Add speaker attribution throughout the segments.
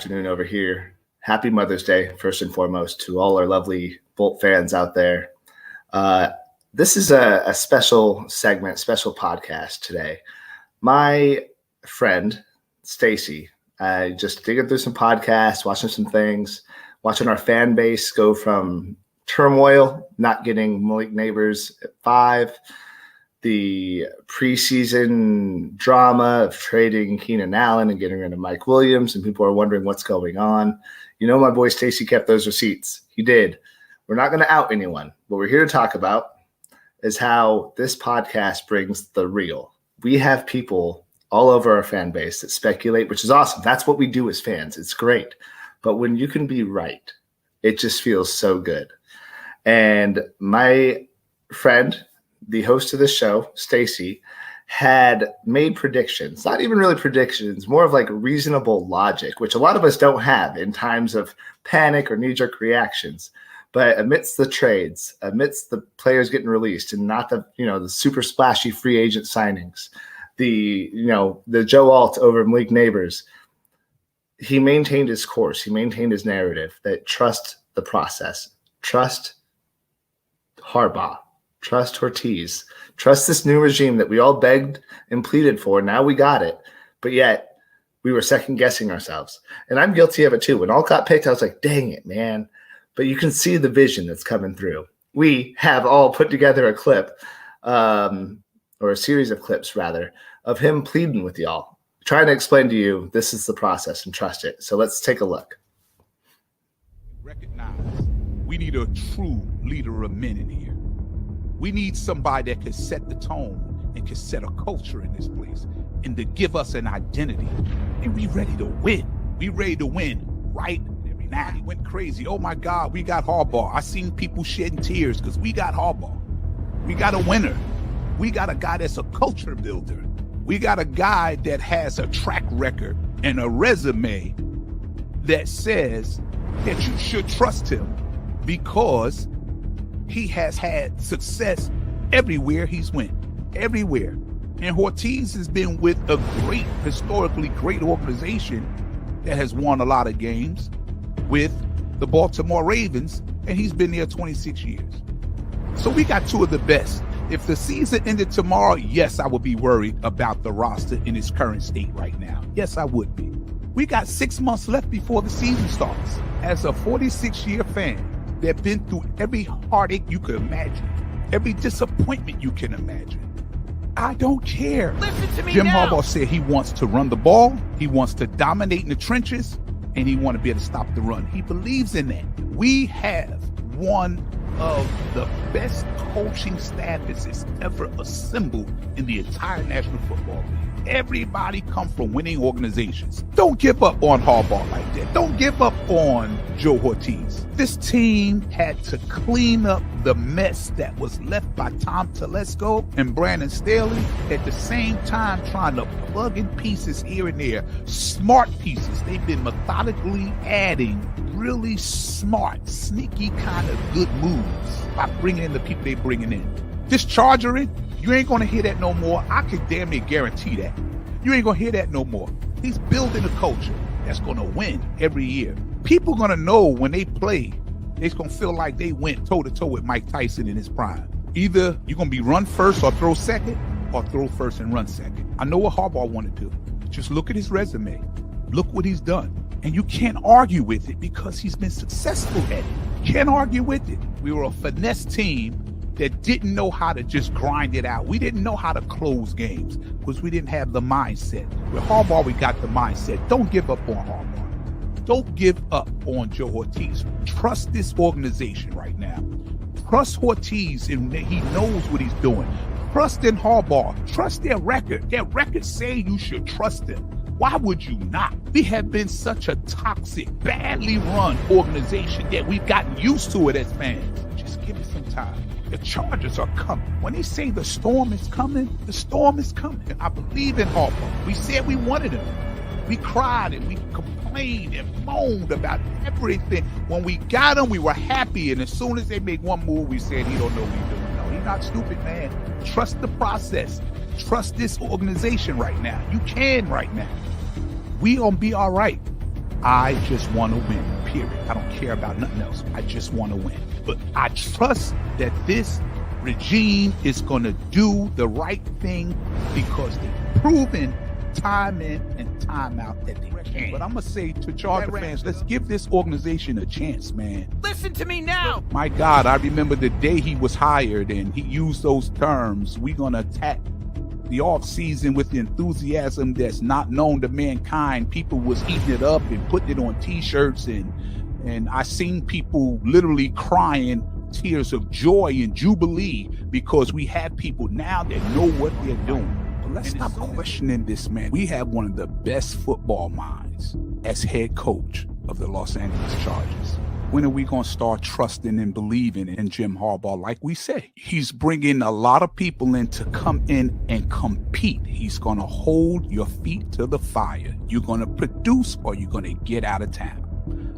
Speaker 1: Afternoon over here. Happy Mother's Day, first and foremost, to all our lovely Bolt fans out there. This is a special segment, special podcast today. My friend, Stacey, just digging through some podcasts, watching some things, watching our fan base go from turmoil, not getting Malik Neighbors at 5, the preseason drama of trading Keenan Allen and getting rid of Mike Williams, and people are wondering what's going on. You know, my boy Stacey kept those receipts. He did. We're not going to out anyone. What we're here to talk about is how this podcast brings the real. We have people all over our fan base that speculate, which is awesome. That's what we do as fans. It's great. But when you can be right, it just feels so good. And my friend, the host of this show, Stacey, had made predictions, not even really predictions, more of like reasonable logic, which a lot of us don't have in times of panic or knee-jerk reactions. But amidst the trades, amidst the players getting released and not the super splashy free agent signings, the Joe Alt over Malik Neighbors, he maintained his course. He maintained his narrative that trust the process, trust Harbaugh, trust Ortiz, trust this new regime that we all begged and pleaded for. Now we got it, but yet we were second guessing ourselves. And I'm guilty of it too. When all got picked, I was like, dang it, man. But you can see the vision that's coming through. We have all put together a clip, or a series of clips rather, of him pleading with y'all, trying to explain to you this is the process and trust it. So let's take a look.
Speaker 2: Recognize we need a true leader of men in here. We need somebody that can set the tone and can set a culture in this place and to give us an identity. And we ready to win. We ready to win right now. He went crazy. Oh my God, we got Harbaugh. I seen people shedding tears because we got Harbaugh. We got a winner. We got a guy that's a culture builder. We got a guy that has a track record and a resume that says that you should trust him because he has had success everywhere he's went, everywhere. And Ortiz has been with a great, historically great organization that has won a lot of games with the Baltimore Ravens, and he's been there 26 years. So we got two of the best. If the season ended tomorrow, yes, I would be worried about the roster in its current state right now. Yes, I would be. We got 6 months left before the season starts. As a 46-year fan that been through every heartache you could imagine, every disappointment you can imagine, I don't care.
Speaker 3: Listen to me
Speaker 2: Jim
Speaker 3: now.
Speaker 2: Harbaugh said he wants to run the ball, he wants to dominate in the trenches, and he wants to be able to stop the run. He believes in that. We have one of the best coaching staffs ever assembled in the entire National Football League. Everybody come from winning organizations. Don't give up on Harbaugh like that. Don't give up on Joe Ortiz. This team had to clean up the mess that was left by Tom Telesco and Brandon Staley, at the same time trying to plug in pieces here and there, smart pieces. They've been methodically adding really smart, sneaky kind of good moves by bringing in the people they're bringing in. This Chargering, you ain't gonna hear that no more. I can damn near guarantee that. You ain't gonna hear that no more. He's building a culture that's gonna win every year. People gonna know when they play, they're gonna feel like they went toe-to-toe with Mike Tyson in his prime. Either you're gonna be run first or throw second, or throw first and run second. I know what Harbaugh wanted to do. Just look at his resume. Look what he's done. And you can't argue with it because he's been successful at it. You can't argue with it. We were a finesse team that didn't know how to just grind it out. We didn't know how to close games because we didn't have the mindset. With Harbaugh, we got the mindset. Don't give up on Harbaugh. Don't give up on Joe Ortiz. Trust this organization right now. Trust Ortiz, and he knows what he's doing. Trust in Harbaugh. Trust their record. Their record say you should trust them. Why would you not? We have been such a toxic, badly run organization that we've gotten used to it as fans. Just give it some time. The Chargers are coming. When they say the storm is coming, the storm is coming. And I believe in Harbaugh. We said we wanted him. We cried and we complained and moaned about everything. When we got him, we were happy. And as soon as they make one move, we said, he don't know what he's doing. No, he's not stupid, man. Trust the process. Trust this organization right now. You can right now. We gonna be all right. I just want to win, period. I don't care about nothing else. I just want to win. But I trust that this regime is going to do the right thing because they've proven time in and time out that they can. But I'm going to say to Charger fans, let's give this organization a chance, man.
Speaker 3: Listen to me now.
Speaker 2: My God, I remember the day he was hired and he used those terms. We're going to attack the offseason with the enthusiasm that's not known to mankind. People was eating it up and putting it on T-shirts, and I seen people literally crying tears of joy and jubilee because we have people now that know what they're doing. But let's stop questioning this, man. We have one of the best football minds as head coach of the Los Angeles Chargers. When are we going to start trusting and believing in Jim Harbaugh? Like we say, he's bringing a lot of people in to come in and compete. He's going to hold your feet to the fire. You're going to produce or you're going to get out of town.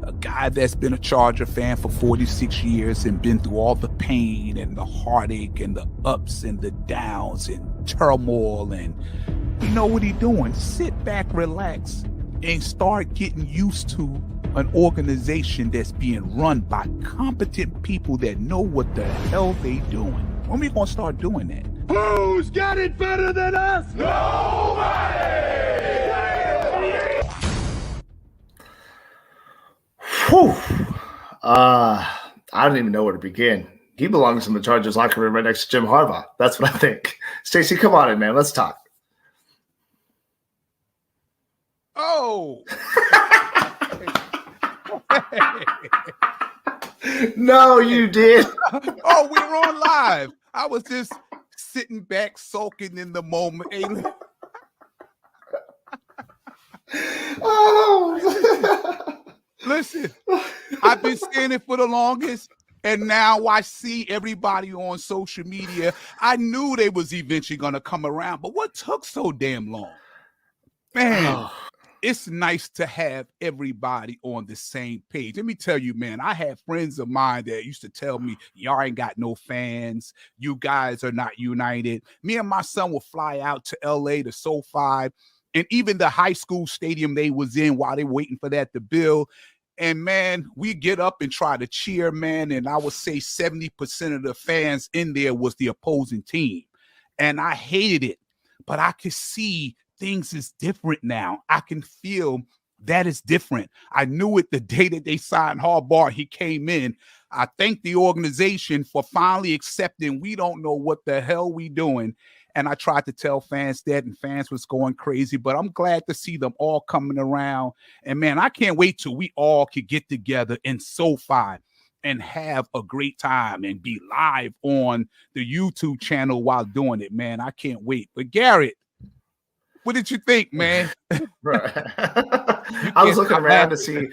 Speaker 2: A guy that's been a Charger fan for 46 years and been through all the pain and the heartache and the ups and the downs and turmoil, and you know what he's doing. Sit back, relax, and start getting used to an organization that's being run by competent people that know what the hell they doing. When we gonna start doing that?
Speaker 4: Who's got it better than us? Nobody!
Speaker 1: Whew. I don't even know where to begin. He belongs in the Chargers locker room right next to Jim Harbaugh. That's what I think. Stacey, come on in, man. Let's talk.
Speaker 2: Oh!
Speaker 1: No, you did.
Speaker 2: Oh, we were on live. I was just sitting back, soaking in the moment. Hey,
Speaker 1: oh.
Speaker 2: listen, I've been saying it for the longest, and now I see everybody on social media. I knew they was eventually going to come around, but what took so damn long? Man. It's nice to have everybody on the same page. Let me tell you, man, I had friends of mine that used to tell me, y'all ain't got no fans. You guys are not united. Me and my son will fly out to LA to SoFi and even the high school stadium they was in while they waiting for that to build. And man, we get up and try to cheer, man. And I would say 70% of the fans in there was the opposing team. And I hated it, but I could see things is different now. I can feel that is different. I knew it the day that they signed Harbaugh. He came in. I thank the organization for finally accepting we don't know what the hell we doing. And I tried to tell fans that, and fans was going crazy. But I'm glad to see them all coming around. And man, I can't wait till we all could get together in SoFi and have a great time and be live on the YouTube channel while doing it, man. I can't wait. But Garrett, what did you think, man?
Speaker 1: Right. I was looking around to see.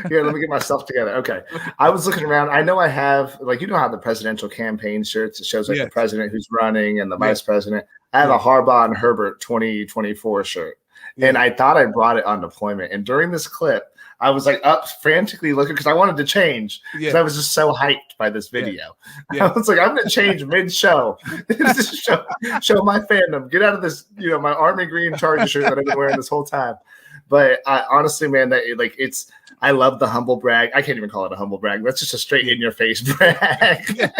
Speaker 1: Here, let me get myself together. Okay. I was looking around. I know I have, like, you know how the presidential campaign shirts, it shows like the president who's running and the vice president. I have a Harbaugh and Herbert 2024 shirt. And I thought I brought it on deployment. And during this clip, I was like up frantically looking because I wanted to change because I was just so hyped by this video. I was like, I'm going to change mid-show. show my fandom. Get out of this, my army green Charger shirt that I've been wearing this whole time. But honestly, man, I love the humble brag. I can't even call it a humble brag. That's just a straight in your face brag.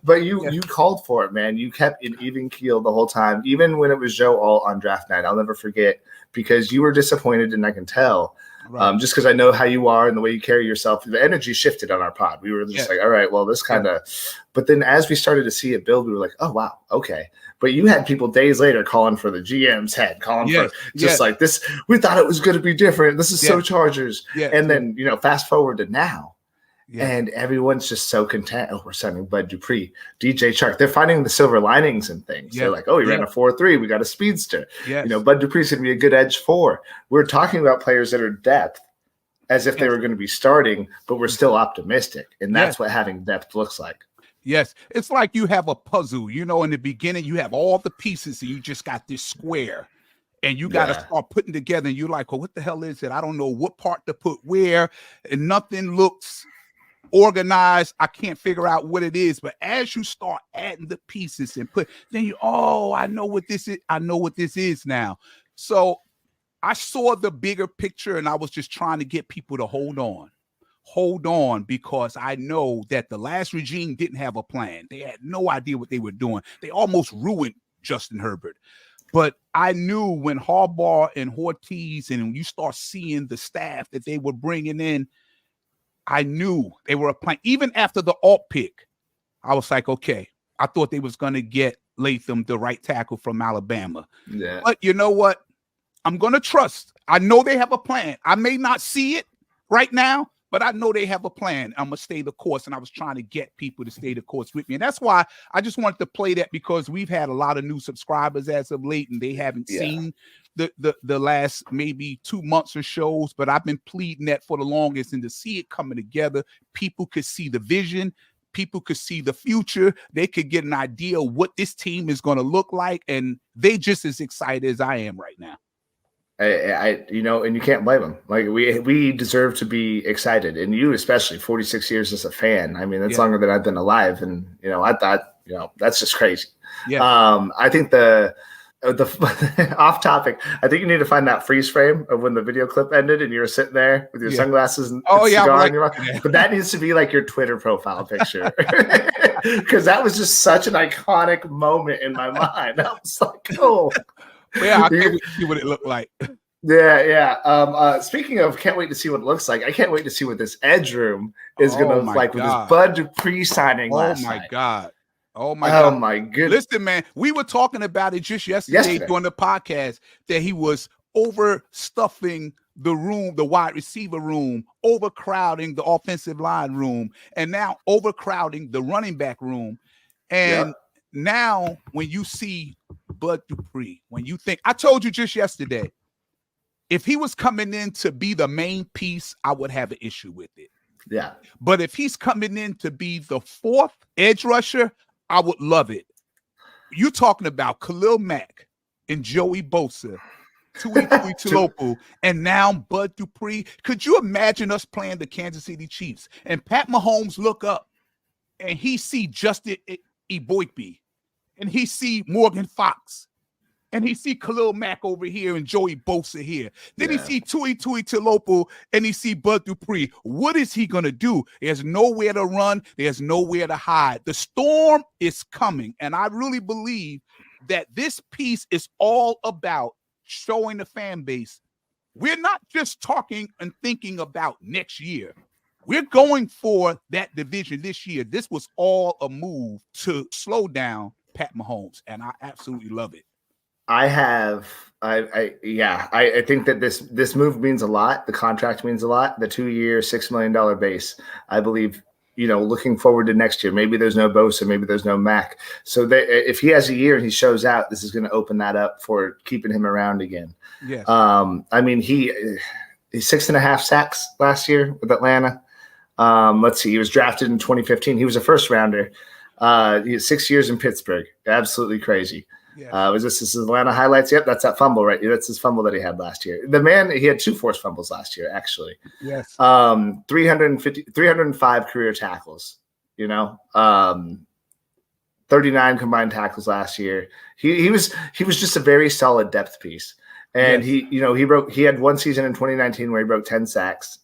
Speaker 1: But you called for it, man. You kept an even keel the whole time, even when it was Joe Alt on draft night. I'll never forget because you were disappointed, and I can tell. Right. Just because I know how you are and the way you carry yourself, the energy shifted on our pod. We were just like, all right, well, this kind of, but then as we started to see it build, we were like, oh, wow, okay. But you had people days later calling for the GM's head, calling for just like this. We thought it was going to be different. This is so Chargers. And then, fast forward to now. And everyone's just so content. Oh, we're signing Bud Dupree, DJ Chark. They're finding the silver linings and things. They're like, oh, he ran a 4.3. We got a speedster. Bud Dupree's going to be a good edge 4. We're talking about players that are depth as if they were going to be starting, but we're still optimistic. And that's what having depth looks like.
Speaker 2: Yes. It's like you have a puzzle. In the beginning, you have all the pieces and you just got this square. And you got to start putting together. And you're like, well, what the hell is it? I don't know what part to put where. And nothing looks organized. I can't figure out what it is. But as you start adding the pieces and then I know what this is. I know what this is now. So I saw the bigger picture, and I was just trying to get people to hold on, because I know that the last regime didn't have a plan. They had no idea what they were doing. They almost ruined Justin Herbert. But I knew when Harbaugh and Ortiz, and when you start seeing the staff that they were bringing in, I knew they were a plan. Even after the alt pick, I was like, okay, I thought they was going to get Latham, the right tackle from Alabama.
Speaker 1: Yeah.
Speaker 2: But you know what? I'm going to trust. I know they have a plan. I may not see it right now, but I know they have a plan. I'm going to stay the course, and I was trying to get people to stay the course with me. And that's why I just wanted to play that, because we've had a lot of new subscribers as of late, and they haven't seen the last maybe 2 months of shows, but I've been pleading that for the longest, and to see it coming together, people could see the vision. People could see the future. They could get an idea of what this team is going to look like, and they just as excited as I am right now.
Speaker 1: I and you can't blame them. Like we deserve to be excited, and you especially. 46 years as a fan. I mean, that's longer than I've been alive, and I thought that's just crazy.
Speaker 2: Yeah.
Speaker 1: I think the off topic. I think you need to find that freeze frame of when the video clip ended, and you were sitting there with your sunglasses and cigar in your mouth. But that needs to be like your Twitter profile picture, because that was just such an iconic moment in my mind. I was like, oh.
Speaker 2: Yeah, I can't wait to see what it looked like.
Speaker 1: Yeah. Speaking of can't wait to see what it looks like, I can't wait to see what this edge room is going to look like with this Bud Dupree signing last night.
Speaker 2: Oh, my God.
Speaker 1: Oh, my goodness.
Speaker 2: Listen, man, we were talking about it just yesterday during the podcast, that he was overstuffing the room, the wide receiver room, overcrowding the offensive line room, and now overcrowding the running back room. And now when you see Bud Dupree, when you think, I told you just yesterday, if he was coming in to be the main piece, I would have an issue with it.
Speaker 1: Yeah.
Speaker 2: But if he's coming in to be the fourth edge rusher, I would love it. You talking about Khalil Mack and Joey Bosa, Tui Tuilopu, and now Bud Dupree. Could you imagine us playing the Kansas City Chiefs and Pat Mahomes look up and he see Justin Eboigbe, and he see Morgan Fox, and he see Khalil Mack over here and Joey Bosa here. Then he see Tui Tuilopu, and he see Bud Dupree. What is he going to do? There's nowhere to run. There's nowhere to hide. The storm is coming, and I really believe that this piece is all about showing the fan base we're not just talking and thinking about next year. We're going for that division this year. This was all a move to slow down Pat Mahomes, and I absolutely love it.
Speaker 1: I think that this move means a lot. The contract means a lot. The 2-year, $6 million base, I believe, looking forward to next year, maybe there's no Bosa, maybe there's no Mac. So if he has a year and he shows out, this is going to open that up for keeping him around again.
Speaker 2: Yes.
Speaker 1: He's 6.5 sacks last year with Atlanta. Let's see. He was drafted in 2015. He was a first rounder. He had 6 years in Pittsburgh. Absolutely crazy. Yeah. Was this his Atlanta highlights? Yep, that's that fumble, right? That's his fumble that he had last year. The man, he had 2 forced fumbles last year, actually.
Speaker 2: Yes.
Speaker 1: 305 career tackles, 39 combined tackles last year. He was just a very solid depth piece. And he had one season in 2019 where he broke 10 sacks.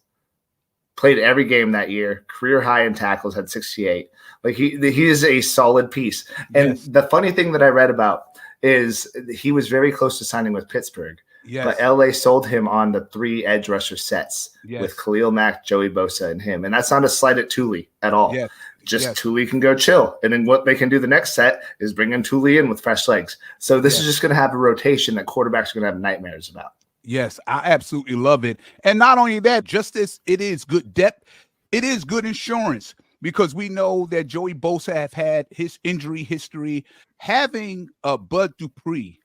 Speaker 1: Played every game that year, career high in tackles, had 68. Like he is a solid piece. And the funny thing that I read about is he was very close to signing with Pittsburgh. Yes. But LA sold him on the 3 edge rusher sets with Khalil Mack, Joey Bosa, and him. And that's not a slight at Tuli at all. Yes. Tuli can go chill. And then what they can do the next set is bring in Tuli in with fresh legs. So this is just going to have a rotation that quarterbacks are going to have nightmares about.
Speaker 2: Yes, I absolutely love it. And not only that, just as it is good depth, it is good insurance, because we know that Joey Bosa have had his injury history. Having a Bud Dupree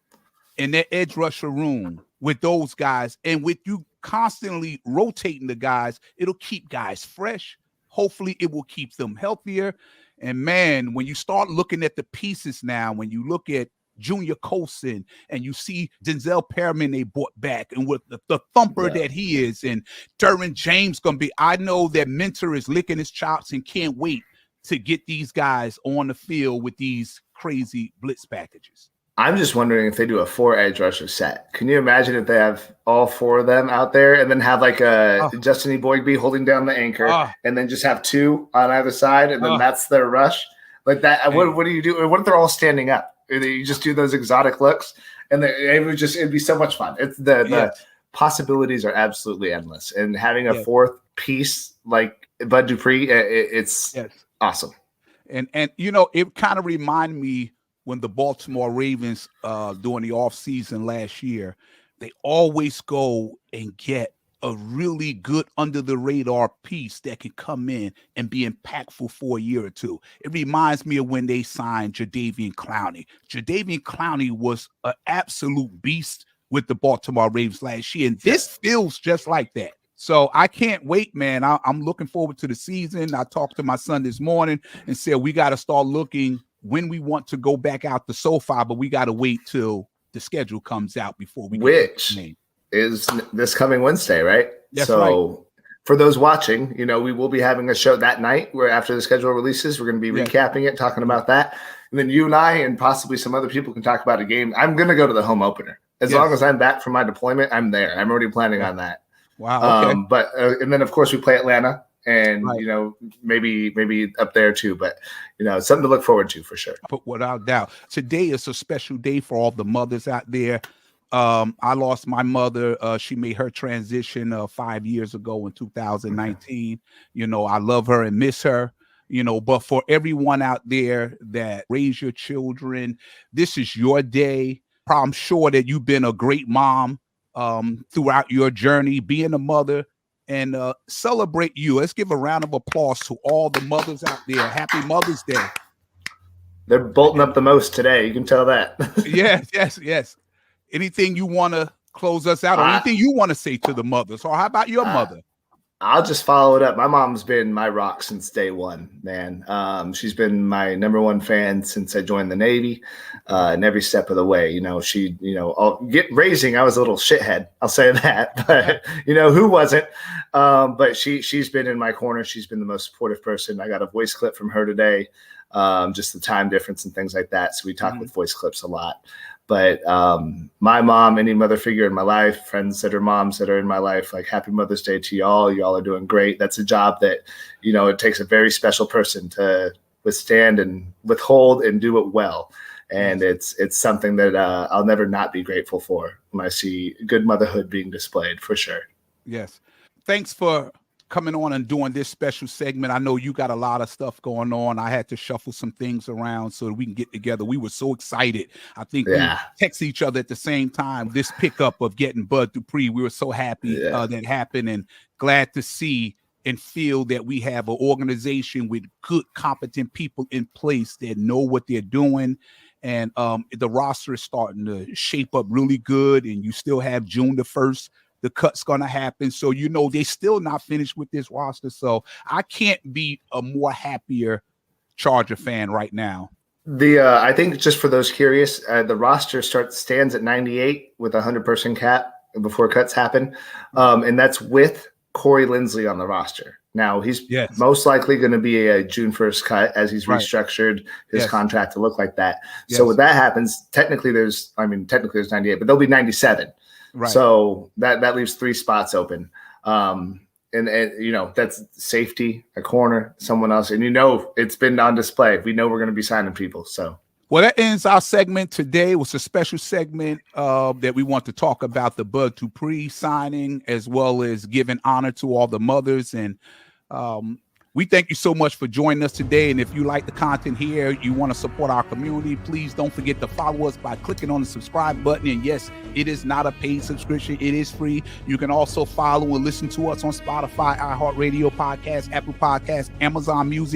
Speaker 2: in that edge rusher room with those guys, and with you constantly rotating the guys, it'll keep guys fresh. Hopefully it will keep them healthier. And man, when you start looking at the pieces now, when you look at Junior Colson and you see Denzel Perriman they brought back, and with the thumper that he is, and Derwin James going to be, I know that Mentor is licking his chops and can't wait to get these guys on the field with these crazy blitz packages.
Speaker 1: I'm just wondering if they do a 4 edge rusher set. Can you imagine if they have all 4 of them out there and then have like a Justin Eboigbe holding down the anchor and then just have 2 on either side and then that's their rush? Like that. What do you do? What if they're all standing up? You just do those exotic looks and it'd be so much fun. It's the possibilities are absolutely endless. And having a 4th piece like Bud Dupree, it's awesome.
Speaker 2: And it kind of reminded me when the Baltimore Ravens during the offseason last year, they always go and get a really good under-the-radar piece that can come in and be impactful for a year or two. It reminds me of when they signed Jadeveon Clowney. Jadeveon Clowney was an absolute beast with the Baltimore Ravens last year, and this feels just like that. So I can't wait, man. I'm looking forward to the season. I talked to my son this morning and said we got to start looking when we want to go back out to SoFi, but we got to wait till the schedule comes out before we
Speaker 1: which is this coming Wednesday, right?
Speaker 2: That's
Speaker 1: so
Speaker 2: right.
Speaker 1: For those watching, we will be having a show that night where after the schedule releases, we're going to be recapping it, talking about that. And then you and I and possibly some other people can talk about a game. I'm going to go to the home opener. As long as I'm back from my deployment, I'm there. I'm already planning on that.
Speaker 2: Wow. Okay.
Speaker 1: But and then of course we play Atlanta and maybe up there too, but it's something to look forward to for sure.
Speaker 2: But without doubt, today is a special day for all the mothers out there. I lost my mother. She made her transition 5 years ago in 2019. I love her and miss her. But for everyone out there that raise your children, this is your day. I'm sure that you've been a great mom throughout your journey, being a mother, and celebrate you. Let's give a round of applause to all the mothers out there. Happy Mother's Day.
Speaker 1: They're bolting up the most today. You can tell that.
Speaker 2: Yes. Anything you want to close us out, or anything you want to say to the mothers, or how about your mother?
Speaker 1: I'll just follow it up. My mom's been my rock since day one, man. She's been my number one fan since I joined the Navy, and every step of the way. She, raising, I was a little shithead. I'll say that, but who wasn't? But she's been in my corner. She's been the most supportive person. I got a voice clip from her today, just the time difference and things like that. So we talk with voice clips a lot. But my mom, any mother figure in my life, friends that are moms that are in my life, like happy Mother's Day to y'all. Y'all are doing great. That's a job that, it takes a very special person to withstand and withhold and do it well. And it's something that I'll never not be grateful for when I see good motherhood being displayed, for sure.
Speaker 2: Yes. Thanks for coming on and doing this special segment. I know you got a lot of stuff going on. I had to shuffle some things around so that we can get together. We were so excited. I think we text each other at the same time. This pickup of getting Bud Dupree, we were so happy that happened, and glad to see and feel that we have an organization with good, competent people in place that know what they're doing. And the roster is starting to shape up really good, and you still have June the 1st. The cut's going to happen. So, they still not finished with this roster. So I can't be a more happier Charger fan right now.
Speaker 1: I think just for those curious, the roster stands at 98 with a 100-person cap before cuts happen. And that's with Corey Linsley on the roster. Now he's most likely going to be a June 1st cut as he's restructured his contract to look like that. So when that happens, technically there's 98, but there'll be 97. Right. So that leaves 3 spots open. And that's safety, a corner, someone else. And it's been on display. We know we're going to be signing people. So
Speaker 2: well, that ends our segment today. It was a special segment that we want to talk about the Bud Dupree signing, as well as giving honor to all the mothers. And we thank you so much for joining us today. And if you like the content here, you want to support our community, please don't forget to follow us by clicking on the subscribe button. And yes, it is not a paid subscription. It is free. You can also follow and listen to us on Spotify, iHeartRadio Podcast, Apple Podcasts, Amazon Music,